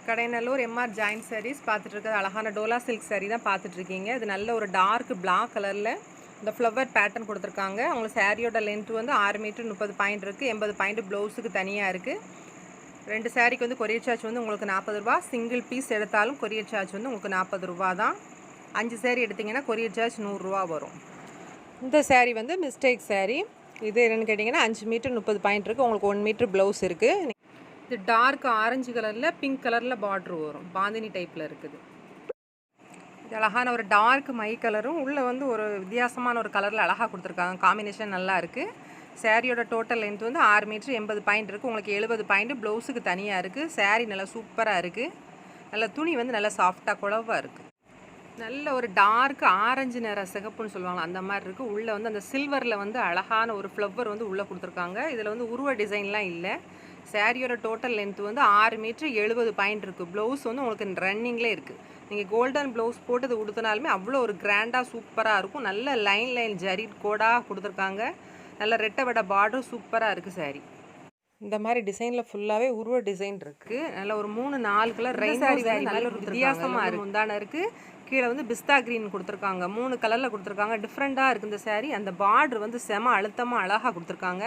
Kadainallur MR join saris பார்த்துட்டு இருக்கிறது அழகான டோலா சில்க் சாரீ தான் பார்த்துட்டு இருக்கீங்க. இது நல்ல ஒரு டார்க் பிளாக் கலரில் இந்த ஃப்ளவர் பேட்டர்ன் கொடுத்துருக்காங்க. உங்களுக்கு சாரியோட லென்த் வந்து 6 மீட்டர் 30 பாயிண்ட் இருக்குது. 80 பாயிண்ட் ப்ளவுஸுக்கு தனியாக இருக்குது. 2 சாரிக்கு வந்து கொரியர் சார்ஜ் வந்து உங்களுக்கு 40 ரூபா. சிங்கிள் பீஸ் எடுத்தாலும் கொரியர் சார்ஜ் வந்து உங்களுக்கு 40 ரூபா தான். 5 சாரீ எடுத்திங்கன்னா கொரியர் சார்ஜ் 100 ரூபா வரும். இந்த சாரீ வந்து மிஸ்டேக் சாரீ. இது என்னென்னு கேட்டிங்கன்னா 5 மீட்டர் 30 பாயிண்ட் இருக்குது. உங்களுக்கு 1 மீட்டர் ப்ளவுஸ் இருக்குது. இது டார்க் ஆரஞ்சு கலரில் பிங்க் கலரில் பார்ட்ரு வரும். பாந்தினி டைப்பில் இருக்குது. இது அழகான ஒரு டார்க் மை கலரும் உள்ளே வந்து ஒரு வித்தியாசமான ஒரு கலரில் அழகாக கொடுத்துருக்காங்க. காம்பினேஷன் நல்லா இருக்குது. சாரியோட டோட்டல் லென்த் வந்து 6 மீட்டர் 80 பாயிண்ட் இருக்குது. உங்களுக்கு 70 பாயிண்ட் ப்ளவுஸுக்கு தனியாக இருக்குது. சாரீ நல்லா சூப்பராக இருக்குது. நல்ல துணி வந்து நல்லா சாஃப்டாக குழவாக இருக்குது. நல்ல ஒரு டார்க் ஆரஞ்சு நிற சிகப்புன்னு சொல்லுவாங்க, அந்த மாதிரி இருக்குது. உள்ளே வந்து அந்த சில்வரில் வந்து அழகான ஒரு ஃப்ளவர் வந்து உள்ளே கொடுத்துருக்காங்க. இதில் வந்து உருவ டிசைன்லாம் இல்லை. சாரியோட டோட்டல் லென்த் வந்து 6 மீட்டர் 70 பாயிண்ட் இருக்குது. ப்ளவுஸ் வந்து உங்களுக்கு ரன்னிங்லேயே இருக்குது. நீங்கள் கோல்டன் ப்ளவுஸ் போட்டு இது உடுத்தினாலுமே அவ்வளோ ஒரு கிராண்டாக சூப்பராக இருக்கும். நல்ல லைன் ஜரி கோடாக கொடுத்துருக்காங்க. நல்ல ரெட்டை வடை பார்டர் சூப்பராக இருக்குது சாரீ. இந்த மாதிரி டிசைனில் ஃபுல்லாகவே உருவ டிசைன் இருக்குது. நல்ல ஒரு 3-4 கலர் ரெயின் சாரீ நல்ல ஒரு வித்தியாசமாக இருக்குது. முந்தான இருக்குது. கீழே வந்து பிஸ்தா க்ரீன் கொடுத்துருக்காங்க. 3 கலரில் கொடுத்துருக்காங்க. டிஃப்ரெண்ட்டாக இருக்குது இந்த சாரீ. அந்த பார்டர் வந்து செம அழுத்தமாக அழகாக கொடுத்துருக்காங்க.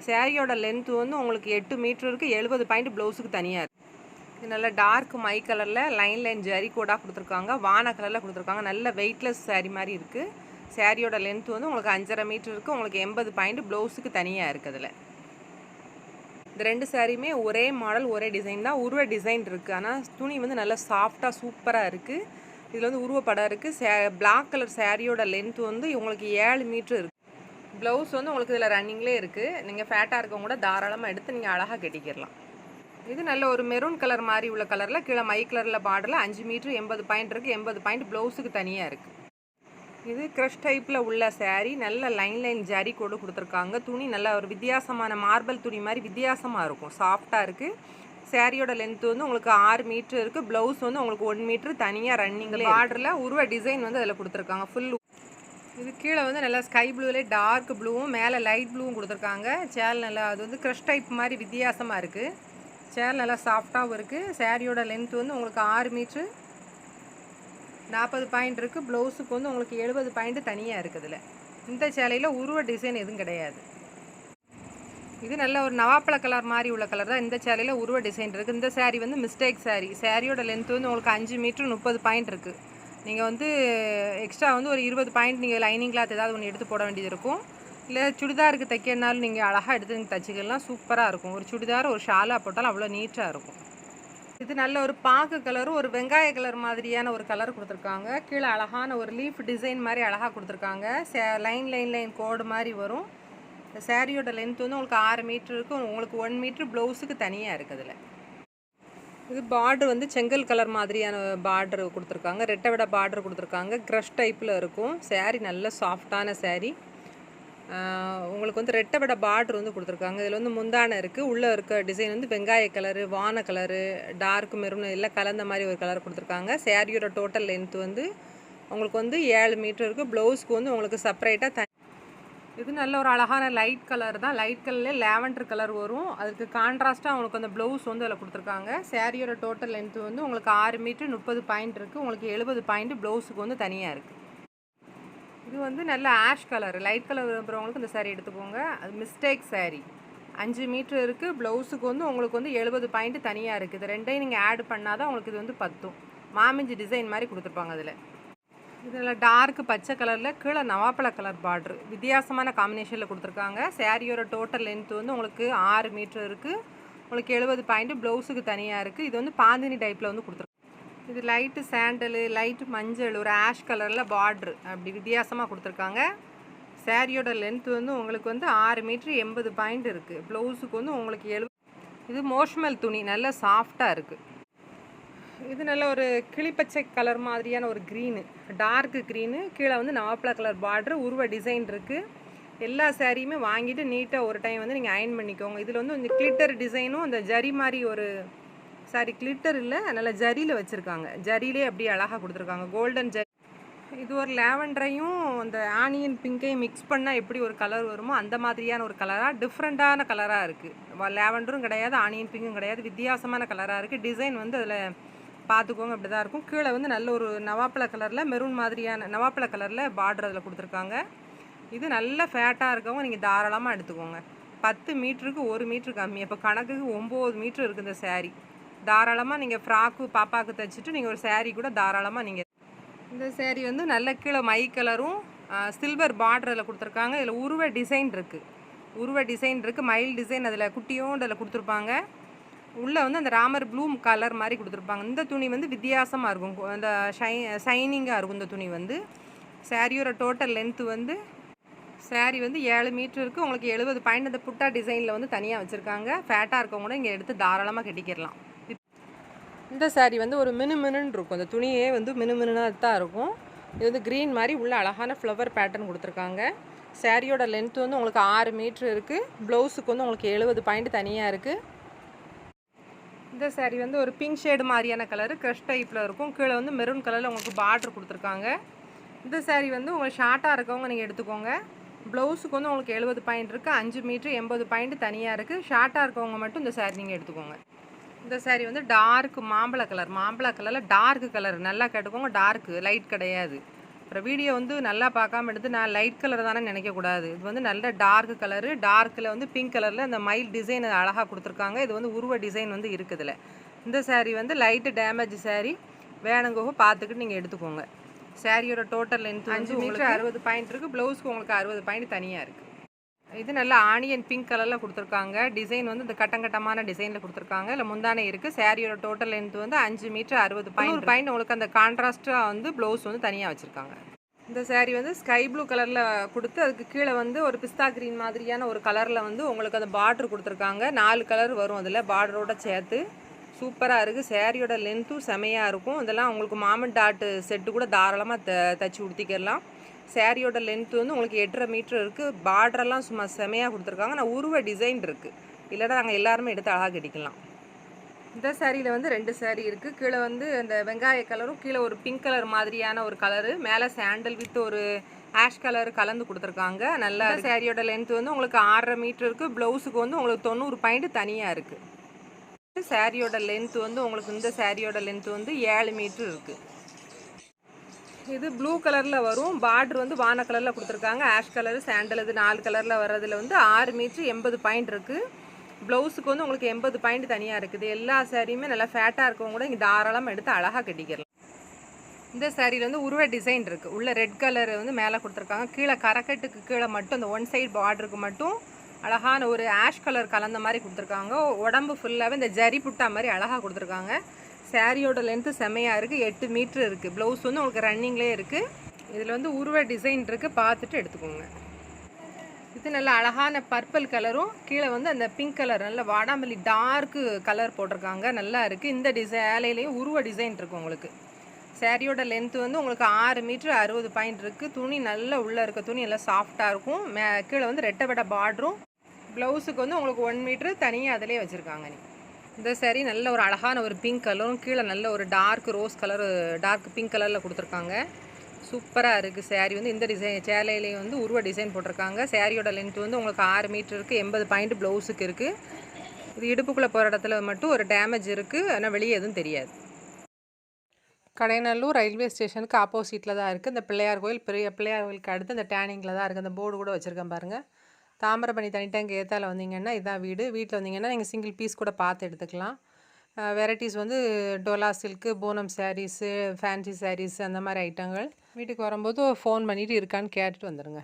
சாரியோட லென்த் வந்து உங்களுக்கு 8 மீட்டர் இருக்குது. 70 பாயிண்ட் ப்ளவுஸுக்கு தனியாக இருக்குது. இது நல்ல டார்க் மை கலரில் லைன் ஜரி கோடாக கொடுத்துருக்காங்க. வான கலரில் கொடுத்துருக்காங்க. நல்ல வெயிட்லெஸ் சாரீ மாதிரி இருக்குது. சாரியோட லென்த் வந்து உங்களுக்கு 5.5 மீட்டர் இருக்குது. உங்களுக்கு 80 பாயிண்ட் ப்ளவுஸுக்கு தனியாக இருக்குது. அதில் இந்த 2 சாரியுமே ஒரே மாடல் ஒரே டிசைன் தான். உருவ டிசைன் இருக்குது. ஆனால் துணி வந்து நல்லா சாஃப்டாக சூப்பராக இருக்குது. இதில் வந்து உருவப்படம் இருக்குது. பிளாக் கலர் சாரியோட லென்த் வந்து உங்களுக்கு 7 மீட்டர் இருக்குது. ப்ளவுஸ் வந்து உங்களுக்கு இதில் ரன்னிங்லேயே இருக்குது. நீங்கள் ஃபேட்டாக இருக்கவங்க கூட தாராளமாக எடுத்து நீங்கள் அழகாக கட்டிக்கிடலாம். இது நல்ல ஒரு மெரூன் கலர் மாதிரி உள்ள கலரில் கீழே மை கலரில் பார்டரில் 5 மீட்டர் 80 பாயிண்ட் இருக்குது. 80 பாயிண்ட் ப்ளவுஸுக்கு தனியாக இருக்குது. இது க்ரஷ் டைப்பில் உள்ள சாரீ. நல்ல லைன் ஜரி கோடு கொடுத்துருக்காங்க. துணி நல்ல ஒரு வித்தியாசமான மார்பல் துணி மாதிரி வித்தியாசமாக இருக்கும். சாஃப்டாக இருக்குது. சாரியோட லென்த் வந்து உங்களுக்கு 6 மீட்டர் இருக்குது. ப்ளவுஸ் வந்து உங்களுக்கு 1 மீட்டர் தனியாக ரன்னிங்கில் பார்டரில் உருவ டிசைன் வந்து அதில் கொடுத்துருக்காங்க. ஃபுல் இது கீழே வந்து நல்லா ஸ்கை ப்ளூவிலே டார்க் ப்ளூவும் மேலே லைட் ப்ளூவும் கொடுத்துருக்காங்க. சேல் நல்லா அது வந்து க்ரஷ் டைப் மாதிரி வித்தியாசமாக இருக்குது. சேல் நல்லா சாஃப்டாகவும் இருக்குது. சாரியோட லென்த் வந்து உங்களுக்கு 6 மீட்ரு 40 பாயிண்ட் இருக்குது. ப்ளவுஸுக்கு வந்து உங்களுக்கு 70 பாயிண்ட் தனியாக இருக்குதுல. இந்த சேலையில் உருவ டிசைன் எதுவும் கிடையாது. இது நல்ல ஒரு நவாப்பழ கலர் மாதிரி உள்ள கலர் தான். இந்த சேலையில் உருவ டிசைன் இருக்குது. இந்த சாரீ வந்து மிஸ்டேக் சாரீ. சாரியோட லென்த் வந்து உங்களுக்கு 5 மீட்டர் 30 பாயிண்ட் இருக்குது. நீங்கள் வந்து எக்ஸ்ட்ரா வந்து ஒரு 20 பாயிண்ட் நீங்கள் லைனிங் கிளாத் ஏதாவது ஒன்று எடுத்து போட வேண்டியது இருக்கும். இல்லை சுடிதாருக்கு தைக்கிறனாலும் நீங்கள் அழகாக எடுத்து நீங்கள் தைச்சிக்கலாம். சூப்பராக இருக்கும். ஒரு சுடிதார் ஒரு ஷாலாக போட்டாலும் அவ்வளோ நீட்டாக இருக்கும். இது நல்ல ஒரு பாக்கு கலரும் ஒரு வெங்காய கலர் மாதிரியான ஒரு கலர் கொடுத்துருக்காங்க. கீழே அழகான ஒரு லீஃப் டிசைன் மாதிரி அழகாக கொடுத்துருக்காங்க. லைன் கோடு மாதிரி வரும். சாரியோட லென்த் வந்து உங்களுக்கு 6 மீட்டர் இருக்குது. உங்களுக்கு 1 மீட்டர் ப்ளவுஸுக்கு தனியாக இருக்குது. அதில் இது பார்டர் வந்து செங்கல் கலர் மாதிரியான பார்டர் கொடுத்துருக்காங்க. ரெட்டை விட பார்டர் கொடுத்துருக்காங்க. க்ரஷ் டைப்பில் இருக்கும். சாரீ நல்ல சாஃப்டான சாரீ. உங்களுக்கு வந்து ரெட்டை விட பார்டர் வந்து கொடுத்துருக்காங்க. இதில் வந்து முந்தானை இருக்குது. உள்ளே இருக்க டிசைன் வந்து வெங்காய கலரு வான கலரு டார்க் மெரூன் எல்லாம் கலந்த மாதிரி ஒரு கலர் கொடுத்துருக்காங்க. சாரியோட டோட்டல் லென்த் வந்து உங்களுக்கு வந்து 7 மீட்டர் இருக்குது. ப்ளவுஸ்க்கு வந்து உங்களுக்கு செப்பரேட்டாக இது நல்ல ஒரு அழகான லைட் கலர் தான். லைட் கலர்லேயே லேவண்டர் கலர் வரும். அதுக்கு கான்ட்ராஸ்ட்டாக உங்களுக்கு அந்த ப்ளவுஸ் வந்து அதில் கொடுத்துருக்காங்க. சாரியோட டோட்டல் லென்த் வந்து உங்களுக்கு 6 மீட்டர் 30 பாயிண்ட் இருக்குது. உங்களுக்கு 70 பாயிண்ட் ப்ளவுஸுக்கு வந்து தனியாக இருக்குது. இது வந்து நல்ல ஆஷ் கலர் லைட் கலர் விரும்புகிறவங்களுக்கு இந்த சாரீ எடுத்துக்கோங்க. அது மிஸ்டேக் சாரீ. 5 மீட்டர் இருக்குது. ப்ளவுஸுக்கு வந்து உங்களுக்கு வந்து 70 பாயிண்ட் தனியாக இருக்குது. இது ரெண்டையும் நீங்கள் ஆட் பண்ணால் தான் உங்களுக்கு இது வந்து பத்தும். மாமிஞ்சி டிசைன் மாதிரி கொடுத்துருப்பாங்க. அதில் இதில் டார்க் பச்சை கலரில் கீழே நவாப்பழ கலர் பார்டர் வித்தியாசமான காம்பினேஷனில் கொடுத்துருக்காங்க. சாரியோட டோட்டல் லென்த் வந்து உங்களுக்கு 6 மீட்டர் இருக்குது. உங்களுக்கு 70 பாயிண்ட் ப்ளவுஸுக்கு தனியாக இருக்குது. இது வந்து பாந்தினி டைப்பில் வந்து கொடுத்துருக்காங்க. இது லைட்டு சாண்டலு லைட்டு மஞ்சள் ஒரு ஆஷ் கலரில் பார்டர் அப்படி வித்தியாசமாக கொடுத்துருக்காங்க. சாரியோட லென்த் வந்து உங்களுக்கு வந்து 6 மீட்டர் 80 பாயிண்ட் இருக்குது. ப்ளவுஸுக்கு வந்து உங்களுக்கு 70. இது மோஷ்மல் துணி நல்ல சாஃப்டாக இருக்குது. இது நல்ல ஒரு கிளிப்பச்சை கலர் மாதிரியான ஒரு க்ரீனு டார்க் க்ரீனு. கீழே வந்து நவாப்பழ கலர் பார்டர் உருவ டிசைன் இருக்குது. எல்லா சாரியுமே வாங்கிட்டு நீட்டாக ஒரு டைம் வந்து நீங்கள் அயன் பண்ணிக்கோங்க. இதில் வந்து இந்த கிளிட்டர் டிசைனும் அந்த ஜரி மாதிரி ஒரு சாரி கிளிட்டர் இல்லை நல்ல ஜரியில் வச்சுருக்காங்க. ஜரியிலே அப்படியே அழகாக கொடுத்துருக்காங்க. கோல்டன் ஜரி இது ஒரு லேவண்டரையும் அந்த ஆனியன் பிங்கையும் மிக்ஸ் பண்ணால் எப்படி ஒரு கலர் வருமோ அந்த மாதிரியான ஒரு கலராக டிஃப்ரெண்ட்டான கலராக இருக்குது. லேவண்டரும் கிடையாது, ஆனியன் பிங்கும் கிடையாது, வித்தியாசமான கலராக இருக்குது. டிசைன் வந்து அதில் பார்த்துக்கோங்க அப்படி தான் இருக்கும். கீழே வந்து நல்ல ஒரு நவாப்பழ கலரில் மெரூன் மாதிரியான நவாப்பழ கலரில் பார்டர் அதில் கொடுத்துருக்காங்க. இது நல்ல ஃபேட்டாக இருக்கவங்க நீங்கள் தாராளமாக எடுத்துக்கோங்க. 10 மீட்டருக்கு 1 மீட்ரு கம்மி, அப்போ கணக்குக்கு 9 மீட்ரு இருக்குது இந்த சேரீ. தாராளமாக நீங்கள் ஃப்ராக்கு பாப்பாவுக்கு தைச்சிட்டு நீங்கள் ஒரு சேரீ கூட தாராளமாக நீங்கள். இந்த சேரீ வந்து நல்ல கீழே மை கலரும் சில்வர் பார்டர் அதில் கொடுத்துருக்காங்க. இதில் உருவ டிசைன் இருக்குது, மயில் டிசைன் அதில் குட்டியோண்டு அதில் கொடுத்துருப்பாங்க. உள்ளே வந்து அந்த ராமர் ப்ளூம் கலர் மாதிரி கொடுத்துருப்பாங்க. இந்த துணி வந்து வித்தியாசமாக இருக்கும், அந்த ஷைனிங்காக இருக்கும் இந்த துணி வந்து. சேரீயோட டோட்டல் லென்த்து வந்து சேரீ வந்து 7 மீட்ரு இருக்குது. உங்களுக்கு 70 பாயிண்ட் அந்த புட்டா டிசைனில் வந்து தனியாக வச்சுருக்காங்க. ஃபேட்டாக இருக்கவங்க கூட இங்கே எடுத்து தாராளமாக கட்டிக்கிடலாம். இந்த சேரீ வந்து ஒரு மினுமினுன்னு இருக்கும், அந்த துணியே வந்து மினுமினுனாக தான் இருக்கும். இது வந்து க்ரீன் மாதிரி உள்ள அழகான ஃப்ளவர் பேட்டர்ன் கொடுத்துருக்காங்க. சேரீயோட லென்த்து வந்து உங்களுக்கு 6 மீட்ரு இருக்குது. ப்ளவுஸுக்கு வந்து உங்களுக்கு 70 பாயிண்ட் தனியாக இருக்குது. இந்த சேரீ வந்து ஒரு பிங்க் ஷேடு மாதிரியான கலரு க்ரஷ் டைப்பில் இருக்கும். கீழே வந்து மெரூன் கலரில் உங்களுக்கு பார்டர் கொடுத்துருக்காங்க. இந்த சேரீ வந்து உங்களுக்கு ஷார்ட்டாக இருக்கவங்க நீங்கள் எடுத்துக்கோங்க. ப்ளவுஸுக்கு வந்து உங்களுக்கு 70 பாயிண்ட் இருக்குது. 5 மீட்ரு 80 பாயிண்ட் தனியாக இருக்குது. ஷார்ட்டாக இருக்கவங்க மட்டும் இந்த சேரீ நீங்கள் எடுத்துக்கோங்க. இந்த சேரீ வந்து டார்க் மாம்பழ கலரில் டார்க் கலர் நல்லா கேட்டுக்கோங்க. டார்க்கு லைட் கிடையாது. அப்புறம் வீடியோ வந்து நல்லா பார்க்காம எடுத்து நான் லைட் கலர் தானே நினைக்கக்கூடாது. இது வந்து நல்ல டார்க் கலரு. டார்க்கில் வந்து பிங்க் கலரில் அந்த மைல் டிசைன் அழகாக கொடுத்துருக்காங்க. இது வந்து உருவ டிசைன் வந்து இருக்குதுல. இந்த சேரீ வந்து லைட்டு டேமேஜ் சேரீ, வேணுங்கோ பார்த்துக்கிட்டு நீங்கள் எடுத்துக்கோங்க. சேரீயோட டோட்டல் லென்த் 5 மீட்டர் 60 பாயிண்ட் இருக்குது. ப்ளவுஸ்க்கு உங்களுக்கு 60 பாயிண்ட் தனியாக இருக்குது. இது நல்ல ஆனியன் பிங்க் கலரில் கொடுத்துருக்காங்க. டிசைன் வந்து இந்த கட்டங்கட்டமான டிசைனில் கொடுத்துருக்காங்க. இல்லை முந்தானே இருக்குது. சேரீயோட டோட்டல் லென்த் வந்து 5 மீட்டர் 60 பாயிண்ட் உங்களுக்கு அந்த கான்ட்ராஸ்ட்டாக வந்து ப்ளவுஸ் வந்து தனியாக வச்சுருக்காங்க. இந்த சேரீ வந்து ஸ்கை ப்ளூ கலரில் கொடுத்து அதுக்கு கீழே வந்து ஒரு பிஸ்தா க்ரீன் மாதிரியான ஒரு கலரில் வந்து உங்களுக்கு அந்த பார்டர் கொடுத்துருக்காங்க. 4 கலர் வரும் அதில் பார்டரோட சேர்த்து. சூப்பராக இருக்குது. சேரீயோட லென்த்தும் செமையாக இருக்கும். இதெல்லாம் உங்களுக்கு மாமன் டாட்டு செட்டு கூட தாராளமாக தைச்சி உடுத்திக்கிடலாம். சேரீயோட லென்த்து வந்து உங்களுக்கு 8.5 மீட்ரு இருக்குது. பார்டரெல்லாம் சும்மா செமையாக கொடுத்துருக்காங்க. நான் உருவ டிசைன் இருக்குது, இல்லைனா நாங்கள் எல்லாருமே எடுத்து அழகாக கட்டிக்கலாம். இந்த சேரீயில் வந்து 2 சேரீ இருக்குது. கீழே வந்து அந்த வெங்காய கலரும் கீழே ஒரு பிங்க் கலர் மாதிரியான ஒரு கலரு, மேலே சாண்டல் வித் ஒரு ஆஷ் கலர் கலந்து கொடுத்துருக்காங்க. நல்லா சேரீயோட லென்த்து வந்து உங்களுக்கு 6.5 மீட்ரு இருக்குது. ப்ளவுஸுக்கு வந்து உங்களுக்கு 90 பாயிண்ட் தனியாக இருக்குது. சேரீயோட லென்த்து வந்து உங்களுக்கு இந்த சேரீயோட லென்த்து வந்து 7 மீட்ரு இருக்குது. இது ப்ளூ கலரில் வரும். பார்டர் வந்து வான கலரில் கொடுத்துருக்காங்க. ஆஷ் கலரு சாண்டல் இது 4 கலரில் வர்றதில் வந்து 6 மீட்ரு 80 பாயிண்ட் இருக்குது. ப்ளவுஸுக்கு வந்து உங்களுக்கு 80 பாயிண்ட் தனியாக இருக்குது. எல்லா சேரீயுமே நல்லா ஃபேட்டாக இருக்கவங்க கூட இங்கே தாராளமாக எடுத்து அழகாக கட்டிக்கலாம். இந்த சேரீயில் வந்து உருவ டிசைன் இருக்குது. உள்ள ரெட் கலர் வந்து மேலே கொடுத்துருக்காங்க. கீழே கரக்கட்டுக்கு கீழே மட்டும் அந்த ஒன் சைடு பார்டருக்கு மட்டும் அழகான ஒரு ஆஷ் கலர் கலந்த மாதிரி கொடுத்துருக்காங்க. உடம்பு ஃபுல்லாகவே இந்த ஜரி புட்டா மாதிரி அழகாக கொடுத்துருக்காங்க. சேரீயோட லென்த்து செம்மையாக இருக்குது. 8 மீட்ரு இருக்குது. ப்ளவுஸ் வந்து உங்களுக்கு ரன்னிங்லேயே இருக்குது. இதில் வந்து உருவ டிசைன் இருக்குது, பார்த்துட்டு எடுத்துக்கோங்க. இது நல்ல அழகான பர்பிள் கலரும் கீழே வந்து அந்த பிங்க் கலர் நல்ல வாடாமல்லி டார்க்கு கலர் போட்டிருக்காங்க. நல்லா இருக்குது. இந்த சேலையிலையும் உருவ டிசைன் இருக்குது உங்களுக்கு. சேரீயோட லென்த்து வந்து உங்களுக்கு 6 மீட்ரு 60 பாயிண்ட் இருக்குது. துணி நல்லா உள்ளே இருக்க துணி எல்லாம் சாஃப்டாக இருக்கும். கீழே வந்து ரெட்டை வடை பார்டரும். ப்ளவுஸுக்கு வந்து உங்களுக்கு 1 மீட்ரு தனியாக அதிலே வச்சுருக்காங்க. இந்த சேரீ நல்ல ஒரு அழகான ஒரு பிங்க் கலரும் கீழே நல்ல ஒரு dark rose colour dark pink கலரில் கொடுத்துருக்காங்க. சூப்பராக இருக்குது சேரீ வந்து. இந்த டிசைன் சேலையிலேயே வந்து உருவ டிசைன் போட்டிருக்காங்க. சேரீயோட லென்த் வந்து உங்களுக்கு 6 மீட்ரு இருக்குது. 80 பாயிண்ட் ப்ளவுஸுக்கு இருக்குது. இது இடுப்புக்குள்ளே போகிற இடத்துல மட்டும் ஒரு டேமேஜ் இருக்குது, ஆனால் வெளியே எதுவும் தெரியாது. கடைநல்லூர் ரயில்வே ஸ்டேஷனுக்கு ஆப்போசிட்டில் தான் இருக்குது. இந்த பிள்ளையார் கோயில், பெரிய பிள்ளையார் கோயிலுக்கு அடுத்து இந்த டேனிங்கில் தான் இருக்குது. அந்த போர்டு கூட வச்சுருக்கேன் பாருங்கள். தாமிரபரணி தனிட்டேங்க ஏத்தால வந்தீங்கன்னா இதான் வீடு. வீட்டில் வந்தீங்கன்னா நீங்கள் சிங்கிள் பீஸ் கூட பார்த்து எடுத்துக்கலாம். வெரைட்டிஸ் வந்து டோலா சில்க்கு, பூனம் சாரீஸு, ஃபேன்சி சாரீஸ் அந்த மாதிரி ஐட்டங்கள். வீட்டுக்கு வரும்போது ஃபோன் பண்ணிவிட்டு இருக்கான்னு கேட்டுட்டு வந்துடுங்க.